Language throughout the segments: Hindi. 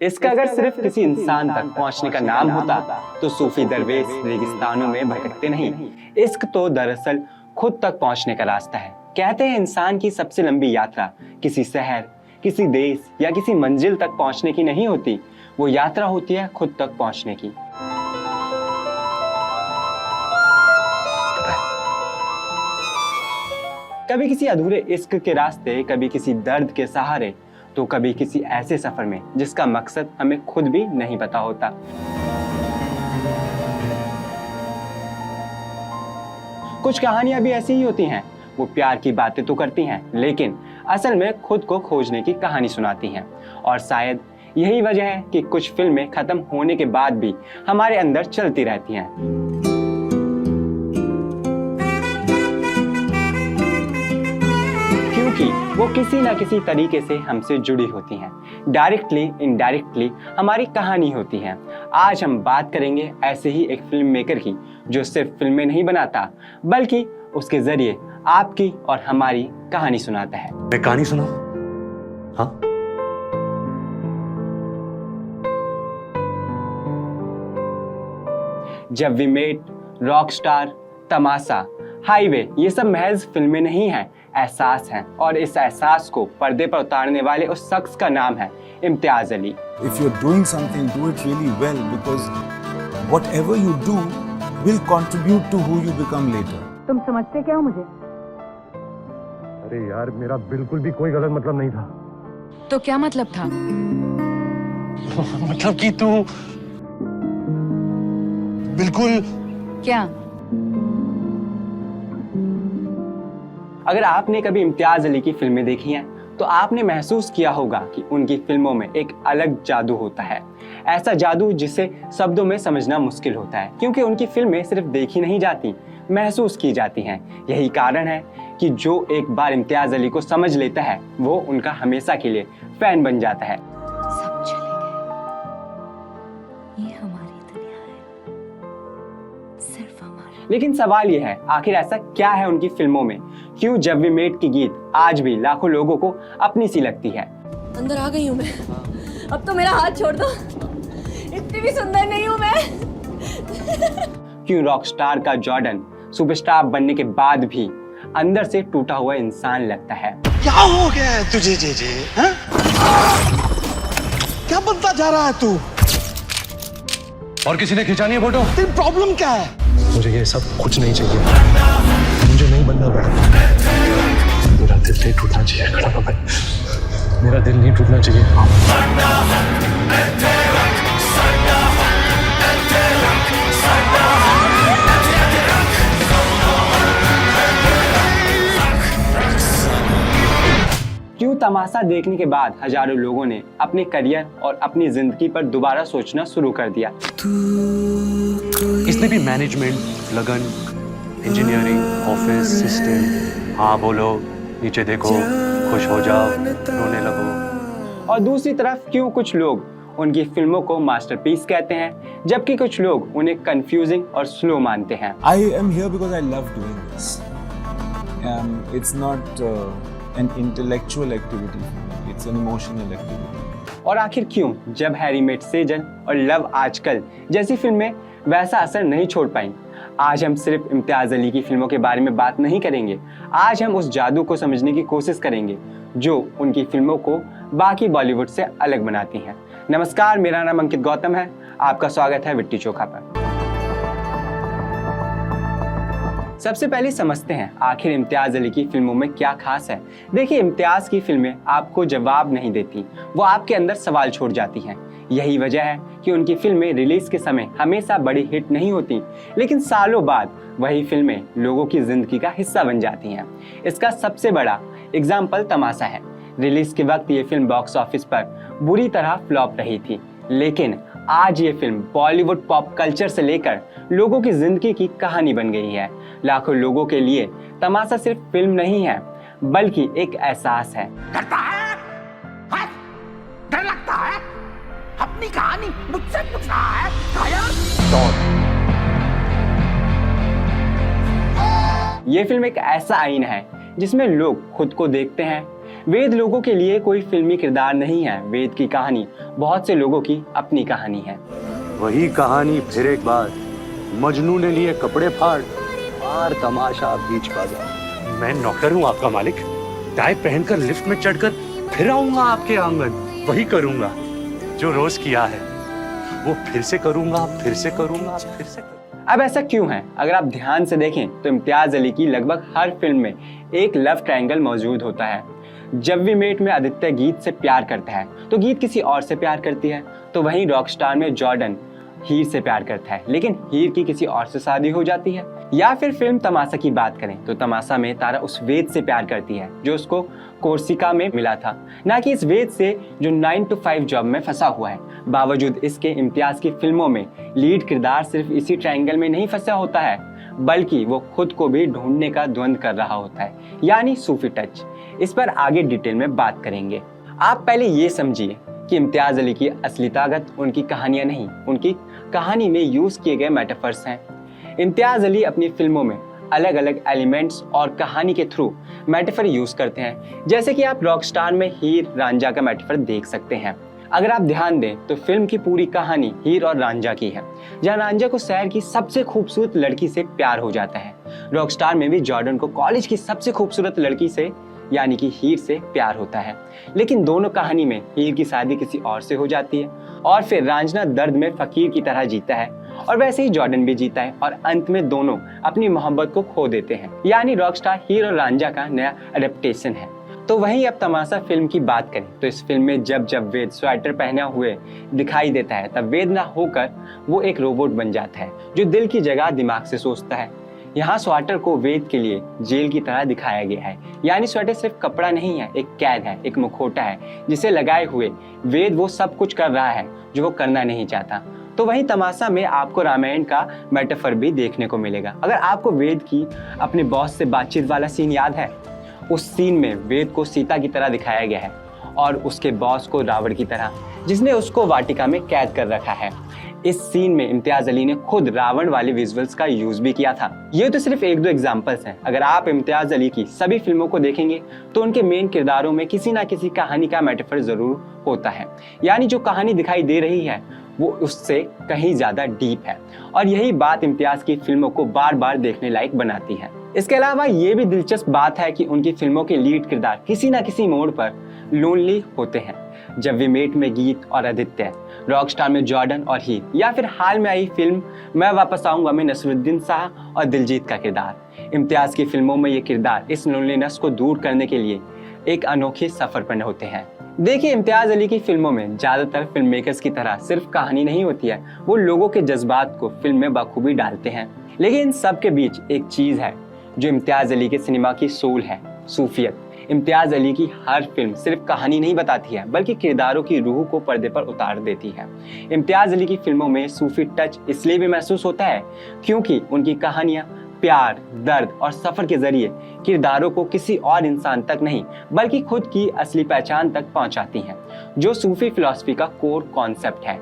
इसका अगर सिर्फ किसी इंसान तक पहुंचने का नाम होता तो सूफी दरवेश रेगिस्तानों में भटकते नहीं। इश्क तो दरअसल खुद तक पहुंचने का रास्ता है। कहते हैं इंसान की सबसे लंबी यात्रा किसी शहर, किसी देश या किसी मंजिल तक पहुंचने की नहीं होती, वो यात्रा होती है खुद तक पहुंचने की। कभी किसी अधूरे इश्क के रास्ते, कभी किसी दर्द के सहारे, तो कभी किसी ऐसे सफर में जिसका मकसद हमें खुद भी नहीं पता होता। कुछ कहानियां भी ऐसी ही होती हैं। वो प्यार की बातें तो करती हैं, लेकिन असल में खुद को खोजने की कहानी सुनाती हैं। और शायद यही वजह है कि कुछ फिल्में खत्म होने के बाद भी हमारे अंदर चलती रहती हैं। क्योंकि वो किसी ना किसी तरीके से हमसे जुड़ी होती हैं। डायरेक्टली इनडायरेक्टली हमारी कहानी होती है। आज हम बात करेंगे ऐसे ही एक फिल्म मेकर की, जो सिर्फ फिल्में नहीं बनाता बल्कि उसके जरिए आपकी और हमारी कहानी सुनाता है। मैं कहानी सुनाऊं? हाँ? जब वी मेट, रॉकस्टार, तमाशा, हाईवे, ये सब महज फिल्में नहीं हैं, एहसास हैं। और इस एहसास को पर्दे पर उतारने वाले उस शख्स का नाम है Imtiaz Ali. If you're doing something, do it really well, because whatever you do will contribute to who you become later. तुम समझते क्या हो मुझे? अरे यार, मेरा बिल्कुल भी कोई गलत मतलब नहीं था। तो क्या मतलब था? मतलब कि तू बिल्कुल क्या? अगर आपने कभी इम्तियाज अली की फिल्में देखी हैं तो आपने महसूस किया होगा कि उनकी फिल्मों में एक अलग जादू होता है। ऐसा जादू जिसे शब्दों में समझना मुश्किल होता है, क्योंकि उनकी फिल्में सिर्फ देखी नहीं जाती, महसूस की जाती हैं। यही कारण है कि जो एक बार इम्तियाज अली को समझ लेता है वो उनका हमेशा के लिए फैन बन जाता है। सब चले गए, ये हमारी दुनिया है, सिर्फ हमारी। लेकिन सवाल यह है, आखिर ऐसा क्या है उनकी फिल्मों में? क्यों जब वी मेट की गीत आज भी लाखों लोगों को अपनी सी लगती है? अंदर आ गई हूँ मैं, अब तो मेरा हाथ छोड़ दो, इतनी भी सुंदर नहीं हूँ मैं। क्यों रॉकस्टार का जॉर्डन सुपरस्टार बनने के बाद भी अंदर से टूटा हुआ इंसान लगता है? क्या हो गया है तुझे जे? हाँ? क्या बनता जा रहा है तू? और किसी ने खिंचानी है फोटो? तेरी प्रॉब्लम क्या है? मुझे ये सब कुछ नहीं चाहिए, मुझे नहीं बनना पड़ा। मेरा दिल नहीं टूटना चाहिए खड़ा भाई, मेरा दिल नहीं टूटना चाहिए। क्यों तमाशा देखने के बाद हजारों लोगों ने अपने करियर और अपनी जिंदगी पर दोबारा सोचना शुरू कर दिया? इसने भी मैनेजमेंट, लगन, इंजीनियरिंग, ऑफिस, सिस्टम, हाँ बोलो, नीचे देखो, खुश हो जाओ, रोने लगो। और दूसरी तरफ क्यों कुछ लोग उनकी फिल्मों को मास्टरपीस कहते हैं, जबकि कुछ लोग उन्हें कंफ्यूजिंग और स्लो मानते हैं? I am here because I love doing this. It's not an intellectual activity for me. It's an emotional activity. और आखिर क्यों जब हैरी मेट सेजन और लव आजकल जैसी फिल्में वैसा असर नहीं छोड़ पाई? आज हम सिर्फ इम्तियाज अली की फिल्मों के बारे में बात नहीं करेंगे। आज हम उस जादू को समझने की कोशिश करेंगे जो उनकी फिल्मों को बाकी बॉलीवुड से अलग बनाती हैं। नमस्कार, मेरा नाम अंकित गौतम है। आपका स्वागत है विट्टी चोखा पर। सबसे पहले समझते हैं आखिर इम्तियाज अली की फिल्मों में क्या खास है। देखिए, इम्तियाज की फिल्में आपको जवाब नहीं देती, वो आपके अंदर सवाल छोड़ जाती हैं। यही वजह है कि उनकी फिल्में रिलीज के समय हमेशा बड़ी हिट नहीं होती, लेकिन सालों बाद वही फिल्में लोगों की जिंदगी का हिस्सा बन जाती हैं। इसका सबसे बड़ा एग्जाम्पल तमाशा है। रिलीज के वक्त ये फिल्म बॉक्स ऑफिस पर बुरी तरह फ्लॉप रही थी, लेकिन आज ये फिल्म बॉलीवुड पॉप कल्चर से लेकर लोगों की जिंदगी की कहानी बन गई है। लाखों लोगों के लिए तमाशा सिर्फ फिल्म नहीं है, बल्कि एक एहसास है। डरता है? हाँ? डर लगता है? अपनी कहानी मुझसे पूछ रहा है? ये फिल्म एक ऐसा आईना है जिसमें लोग खुद को देखते हैं, वेद लोगों के लिए कोई फिल्मी किरदार नहीं है, वेद की कहानी बहुत से लोगों की अपनी कहानी है। वही कहानी फिर एक बार, मजनू ने लिए कपड़े फाड़, मार तमाशा बीच बाजार। मैं नौकर हूँ आपका मालिक, टाई पहनकर लिफ्ट में चढ़कर फिर आऊंगा आपके आंगन। वही करूंगा जो रोज किया है, वो फिर से करूंगा, फिर से करूंगा, फिर से करूंगा। अब ऐसा क्यों है? अगर आप ध्यान से देखें तो इम्तियाज अली की लगभग हर फिल्म में एक लव ट्रायंगल मौजूद होता है। जब वी मेट में आदित्य गीत से प्यार करता है तो गीत किसी और से प्यार करती है, तो वहीं रॉकस्टार में जॉर्डन हीर से प्यार करता है, लेकिन हीर की किसी और से शादी हो जाती है। या फिर फिल्म तमाशा की बात करें तो तमाशा में तारा उस वेद से प्यार करती है जो उसको कोर्सिका में मिला था, ना कि इस वेद से जो 9 to 5 जॉब में फंसा हुआ है। बावजूद इसके इम्तियाज की फिल्मों में लीड किरदार सिर्फ इसी ट्रायंगल में नहीं फंसा होता है, बल्कि वो खुद को भी ढूंढने का द्वंद्व कर रहा होता है, यानी सूफी टच। इस पर आगे डिटेल में बात करेंगे। आप पहले ये समझिए कि इम्तियाज अली की असली ताकत उनकी कहानियां नहीं, उनकी कहानी में यूज किए गए मेटाफर्स हैं। इम्तियाज अली अपनी फिल्मों में अलग अलग एलिमेंट्स और कहानी के थ्रू मेटाफर यूज करते हैं, जैसे कि आप रॉकस्टार में हीर रांझा का मेटाफर देख सकते हैं। अगर आप ध्यान दें तो फिल्म की पूरी कहानी हीर और रांझा की है, जहां रांझा को शहर की सबसे खूबसूरत लड़की से प्यार हो जाता है। रॉकस्टार में भी जॉर्डन को कॉलेज की सबसे खूबसूरत लड़की से यानी कि हीर से प्यार होता है, लेकिन दोनों कहानी में हीर की शादी किसी और से हो जाती है और फिर रांझा दर्द में फकीर की तरह जीता है और वैसे ही जॉर्डन भी जीता है और अंत में दोनों अपनी मोहब्बत को खो देते हैं। यानी रॉकस्टार हीर और रांझा का नया एडेप्टेशन है। तो वहीं अब तमाशा फिल्म की बात करें तो इस फिल्म में जब जब वेद स्वेटर पहने हुए दिखाई देता है तब वेद ना होकर वो एक रोबोट बन जाता है जो दिल की जगह दिमाग से सोचता है। यहाँ स्वेटर को वेद के लिए जेल की तरह दिखाया गया है, यानी स्वेटर सिर्फ कपड़ा नहीं है, एक कैद है, एक मुखौटा है जिसे लगाए हुए वेद वो सब कुछ कर रहा है जो वो करना नहीं चाहता। तो वहीं तमाशा में आपको रामायण का मेटाफर भी देखने को मिलेगा। अगर आपको वेद की अपने बॉस से बातचीत वाला सीन याद है, उस सीन में वेद को सीता की तरह दिखाया गया है और उसके बॉस को रावण की तरह, जिसने उसको वाटिका में कैद कर रखा है। इस सीन में इम्तियाज अली ने खुद रावण वाले विजुअल्स का यूज भी किया था। ये तो सिर्फ एक दो एग्जांपल्स हैं। अगर आप इम्तियाज अली की सभी फिल्मों को देखेंगे तो उनके मेन किरदारों में किसी ना किसी कहानी का मेटाफर जरूर होता है, यानी जो कहानी दिखाई दे रही है वो उससे कहीं ज्यादा डीप है और यही बात इम्तियाज की फिल्मों को बार बार देखने लायक बनाती है। इसके अलावा ये भी दिलचस्प बात है कि उनकी फिल्मों के लीड किरदार किसी ना किसी मोड़ पर लोनली होते हैं। जब वी मेट में गीत और आदित्य, रॉकस्टार में जॉर्डन और हीर, या फिर हाल में आई फिल्म मैं वापस आऊंगा में नसरुद्दीन शाह और दिलजीत का किरदार। इम्तियाज की फिल्मों में ये किरदार इस लोनलीनेस को दूर करने के लिए एक अनोखे सफर पर होते हैं। देखिए, इम्तियाज अली की फिल्मों में ज्यादातर फिल्म मेकर्स की तरह सिर्फ कहानी नहीं होती है, वो लोगों के जज्बात को फिल्म में बखूबी डालते हैं। लेकिन इन सब के बीच एक चीज है जो इम्तियाज अली के सिनेमा की सोल है, सूफियत। इम्तियाज अली की हर फिल्म सिर्फ कहानी नहीं बताती है, बल्कि किरदारों की रूह को पर्दे पर उतार देती है। इम्तियाज अली की फिल्मों में सूफी टच इसलिए भी महसूस होता है क्योंकि उनकी कहानियां प्यार, दर्द और सफर के जरिए किरदारों को किसी और इंसान तक नहीं बल्कि खुद की असली पहचान तक पहुंचाती हैं, जो सूफी फिलॉसफी का कोर कॉन्सेप्ट है।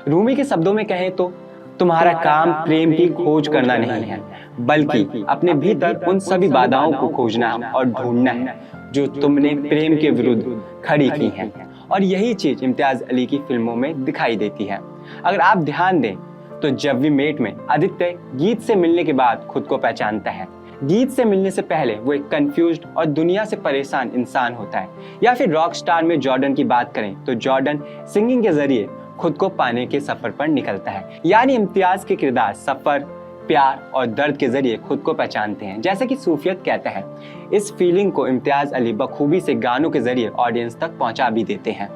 रूमी के शब्दों में कहें तो तुम्हारा काम प्रेम की खोज करना नहीं है, बल्कि अपने भीतर उन सभी बाधाओं को खोजना और ढूंढना है जो तुमने प्रेम के विरुद्ध खड़ी की हैं। और यही चीज इम्तियाज अली की फिल्मों में दिखाई देती है। अगर आप ध्यान दें तो जब वी मेट में आदित्य गीत से मिलने के बाद खुद को पहचानता है। गीत से मिलने से पहले वो एक कंफ्यूज्ड और दुनिया से परेशान इंसान होता है। या फिर रॉकस्टार में जॉर्डन की बात करें तो जॉर्डन सिंगिंग के जरिए खुद को पाने के सफर पर निकलता है। यानी इम्तियाज के किरदार सफर, प्यार और दर्द के जरिए खुद को पहचानते हैं, जैसे कि सूफियत कहता है। इस फीलिंग को इम्तियाज अली बखूबी से गानों के जरिए ऑडियंस तक पहुंचा भी देते हैं।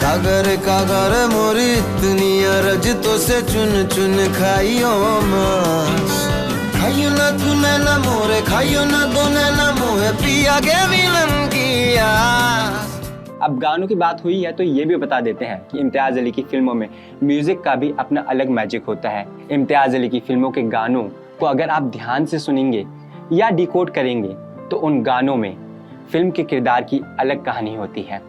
कागर कागर मोरी इतनी अरज तो से चुन चुन खाइयो मांस, खाइयो ना तूने ना मोरे, खाइयो ना दोने ना मोहे, पिया के विलन किया। अब गानों की बात हुई है तो ये भी बता देते हैं कि इम्तियाज अली की फिल्मों में म्यूजिक का भी अपना अलग मैजिक होता है। इम्तियाज अली की फिल्मों के गानों को अगर आप ध्यान से सुनेंगे या डिकोड करेंगे तो उन गानों में फिल्म के किरदार की अलग कहानी होती है।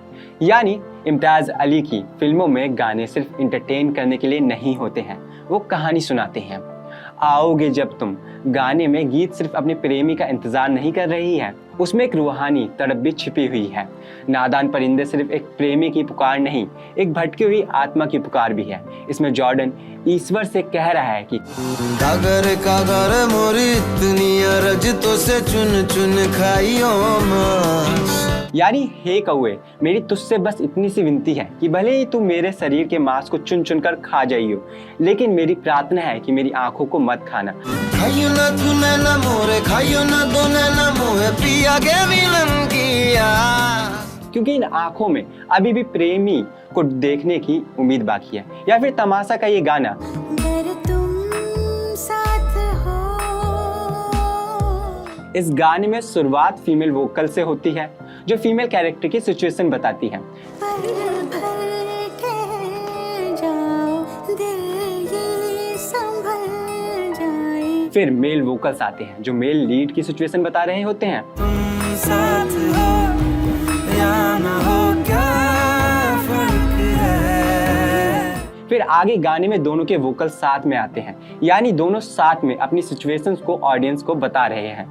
यानी इम्तियाज अली की फिल्मों में गाने सिर्फ इंटरटेन करने के लिए नहीं होते हैं, वो कहानी सुनाते हैं। आओगे जब तुम गाने में गीत सिर्फ अपने प्रेमी का इंतजार नहीं कर रही है, उसमें एक रूहानी तड़प भी छिपी हुई है। नादान परिंदे सिर्फ एक प्रेमी की पुकार नहीं, एक भटकी हुई आत्मा की पुकार भी है। इसमें जॉर्डन ईश्वर से कह रहा है कि कागर कागर मोरी इतनी अरज तो से चुन चुन खाइयो मांस। यानी हे कौए, मेरी तुझसे बस इतनी सी विनती है कि भले ही तू मेरे शरीर के मांस को चुन चुन कर खा जाइयो, लेकिन मेरी प्रार्थना है कि मेरी आंखों को मत खाना। खाइयो ना तूने ना मोरे, खाइयो ना दोने ना मोहे, पिया के विलन किया। क्योंकि इन आंखों में अभी भी प्रेमी को देखने की उम्मीद बाकी है। या फिर तमाशा का ये गाना, अगर तुम साथ हो। इस गाने में शुरुआत फीमेल वोकल से होती है जो फीमेल कैरेक्टर की सिचुएशन बताती है। पल भर के जाओ, दिल ये संभल जाए। फिर मेल वोकल्स आते हैं जो मेल लीड की सिचुएशन बता रहे होते हैं। तुम साथ हो या ना हो, क्या फर्क है। फिर आगे गाने में दोनों के वोकल साथ में आते हैं, यानी दोनों साथ में अपनी सिचुएशंस को ऑडियंस को बता रहे हैं।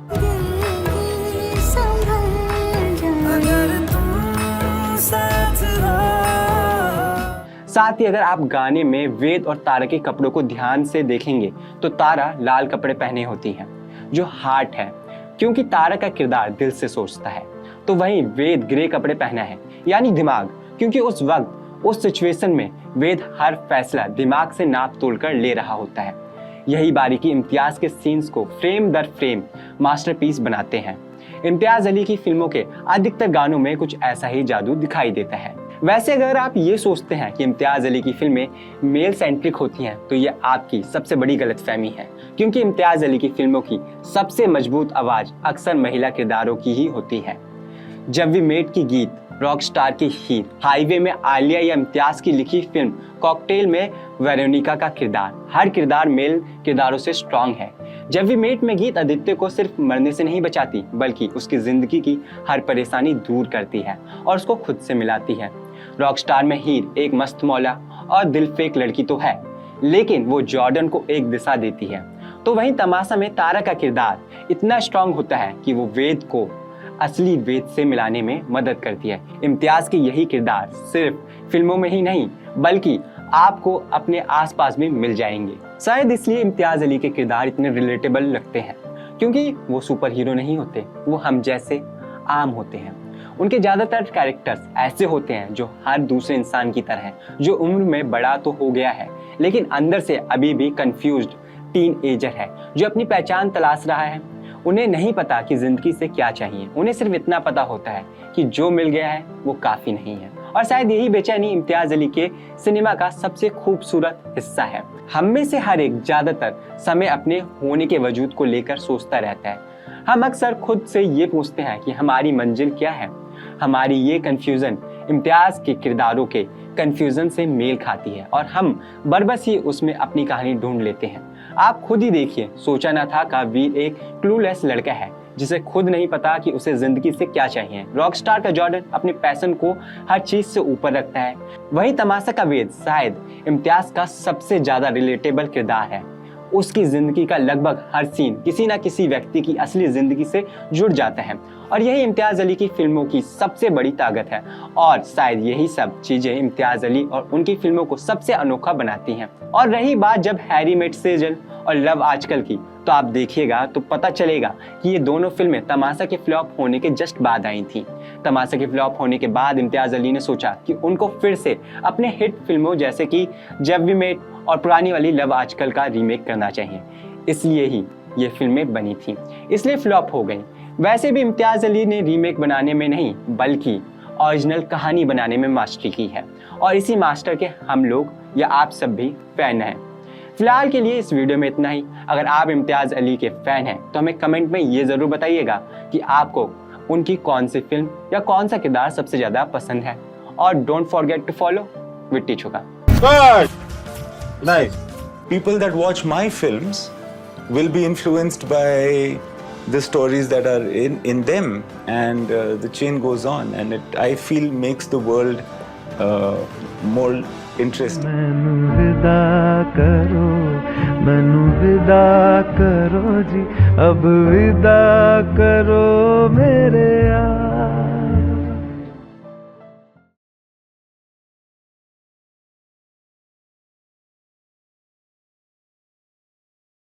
साथ ही अगर आप गाने में वेद और तारा के कपड़ों को ध्यान से देखेंगे तो तारा लाल कपड़े पहने होती हैं जो हार्ट है, क्योंकि तारा का किरदार दिल से सोचता है। तो वहीं वेद ग्रे कपड़े पहना है यानी दिमाग, क्योंकि उस वक्त उस सिचुएशन में वेद हर फैसला दिमाग से नाप तोल कर ले रहा होता है। यही बारीकी इम्तियाज के सीन्स को फ्रेम दर फ्रेम मास्टरपीस बनाते हैं। इम्तियाज अली की फिल्मों के अधिकतर गानों में कुछ ऐसा ही जादू दिखाई देता है। वैसे अगर आप ये सोचते हैं कि इम्तियाज अली की फिल्में मेल सेंट्रिक होती हैं तो ये आपकी सबसे बड़ी गलतफहमी है, क्योंकि इम्तियाज अली की फिल्मों की सबसे मजबूत आवाज अक्सर महिला किरदारों की ही होती है। जब वी मेट की गीत, रॉक स्टार की हीर, हाईवे में आलिया या इम्तियाज की लिखी फिल्म कॉकटेल में वेरोनिका का किरदार, हर किरदार मेल किरदारों से स्ट्रांग है। जब वी मेट में गीत आदित्य को सिर्फ मरने से नहीं बचाती, बल्कि उसकी जिंदगी की हर परेशानी दूर करती है और उसको खुद से मिलाती है। रॉकस्टार में हीर एक मस्त मौला और दिल फेक लड़की तो है, लेकिन वो जॉर्डन को एक दिशा देती है। तो वहीं तमाशा में तारा का किरदार इतना स्ट्रांग होता है कि वो वेद को असली वेद से मिलाने में मदद करती है। इम्तियाज के यही किरदार सिर्फ फिल्मों में ही नहीं, बल्कि आपको अपने आसपास भी मिल जाएंगे। शायद इसलिए इम्तियाज अली के किरदार इतने रिलेटेबल लगते हैं, क्योंकि वो सुपर हीरो नहीं होते, वो हम जैसे आम होते हैं। उनके ज़्यादातर कैरेक्टर्स ऐसे होते हैं जो हर दूसरे इंसान की तरह हैं, जो उम्र में बड़ा तो हो गया है लेकिन अंदर से अभी भी कंफ्यूज्ड टीन एजर है, जो अपनी पहचान तलाश रहा है। उन्हें नहीं पता कि जिंदगी से क्या चाहिए, उन्हें सिर्फ इतना पता होता है कि जो मिल गया है वो काफ़ी नहीं है। और शायद यही बेचैनी इम्तियाज अली के सिनेमा का सबसे खूबसूरत हिस्सा है। हम में से हर एक ज़्यादातर समय अपने होने के वजूद को लेकर सोचता रहता है। हम अक्सर खुद से ये पूछते हैं कि हमारी मंजिल क्या है। हमारी ये कन्फ्यूज़न इम्तियाज के किरदारों के कन्फ्यूज़न से मेल खाती है और हम बरबस ही उसमें अपनी कहानी ढूंढ लेते हैं। आप खुद ही देखिए, सोचा ना था का वीर एक क्लूलेस लड़का है जिसे खुद नहीं पता कि उसे जिंदगी से क्या चाहिए। रॉकस्टार का जॉर्डन अपने पैशन को हर चीज से ऊपर रखता है। वही तमाशा का वेद शायद इम्तियाज का सबसे ज्यादा रिलेटेबल किरदार है। उसकी जिंदगी का लगभग हर सीन किसी ना किसी व्यक्ति की असली जिंदगी से जुड़ जाता है और यही इम्तियाज अली की फिल्मों की सबसे बड़ी ताकत है। और शायद यही सब चीजें इम्तियाज अली और उनकी फिल्मों को सबसे अनोखा बनाती हैं। और रही बात जब हैरी मेट सेजल और लव आजकल की, तो आप देखिएगा तो पता चलेगा कि ये दोनों फिल्में तमाशा के फ्लॉप होने के जस्ट बाद आई थी। तमाशा के फ्लॉप होने के बाद इम्तियाज अली ने सोचा कि उनको फिर से अपने हिट फिल्मों जैसे कि जब वी मेट और पुरानी वाली लव आजकल का रीमेक करना चाहिए, इसलिए ही ये फिल्में बनी थी, इसलिए फ्लॉप हो गई। वैसे भी इम्तियाज अली ने रीमेक बनाने में नहीं बल्कि ओरिजिनल कहानी बनाने में मास्टरी की है और इसी मास्टर के हम लोग या आप सब भी फैन हैं। फिलहाल के लिए इस वीडियो में इतना ही। अगर आप इम्तियाज अली के फैन हैं तो हमें कमेंट में ये ज़रूर बताइएगा कि आपको उनकी कौन सी फिल्म या कौन सा किरदार सबसे ज़्यादा पसंद है। और डोंट फॉरगेट टू फॉलो विट्टी छुका। Like, people that watch my films will be influenced by the stories that are in them, and the chain goes on, and it, I feel, makes the world more interesting. मैनू विदा करो जी, अब विदा करो मेरे